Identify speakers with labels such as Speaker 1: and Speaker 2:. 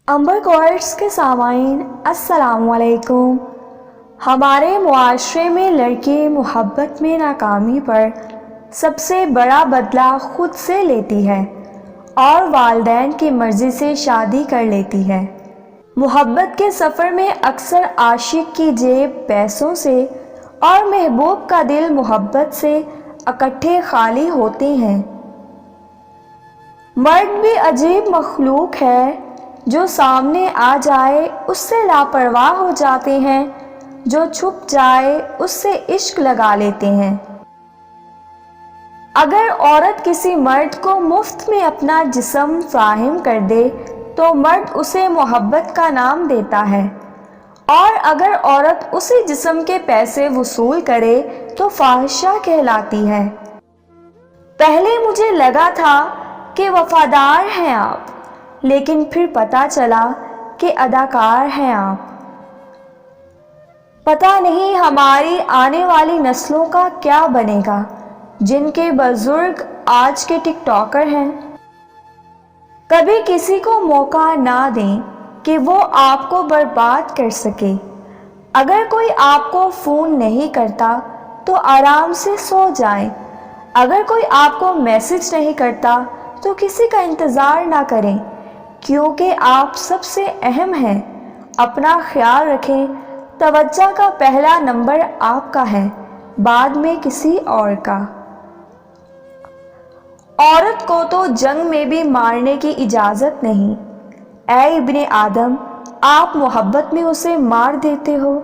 Speaker 1: امبر quartz کے سامعین السلام علیکم۔ ہمارے معاشرے میں لڑکی محبت میں ناکامی پر سب سے بڑا بدلہ خود سے لیتی ہے اور والدین کی مرضی سے شادی کر لیتی ہے۔ محبت کے سفر میں اکثر عاشق کی جیب پیسوں سے اور محبوب کا دل محبت سے اکٹھے خالی ہوتے ہیں۔ مرد بھی عجیب مخلوق ہے جو سامنے آ جائے اس سے لاپرواہ ہو جاتے ہیں، جو چھپ جائے اس سے عشق لگا لیتے ہیں۔ اگر عورت کسی مرد کو مفت میں اپنا جسم فراہم کر دے تو مرد اسے محبت کا نام دیتا ہے، اور اگر عورت اسی جسم کے پیسے وصول کرے تو فاحشہ کہلاتی ہے۔ پہلے مجھے لگا تھا کہ وفادار ہیں آپ، لیکن پھر پتہ چلا کہ اداکار ہیں آپ۔ پتہ نہیں ہماری آنے والی نسلوں کا کیا بنے گا، جن کے بزرگ آج کے ٹک ٹاکر ہیں۔ کبھی کسی کو موقع نہ دیں کہ وہ آپ کو برباد کر سکے۔ اگر کوئی آپ کو فون نہیں کرتا تو آرام سے سو جائیں۔ اگر کوئی آپ کو میسج نہیں کرتا تو کسی کا انتظار نہ کریں، کیونکہ آپ سب سے اہم ہیں۔ اپنا خیال رکھیں، توجہ کا پہلا نمبر آپ کا ہے، بعد میں کسی اور کا۔ عورت کو تو جنگ میں بھی مارنے کی اجازت نہیں۔ اے ابن آدم، آپ محبت میں اسے مار دیتے ہو۔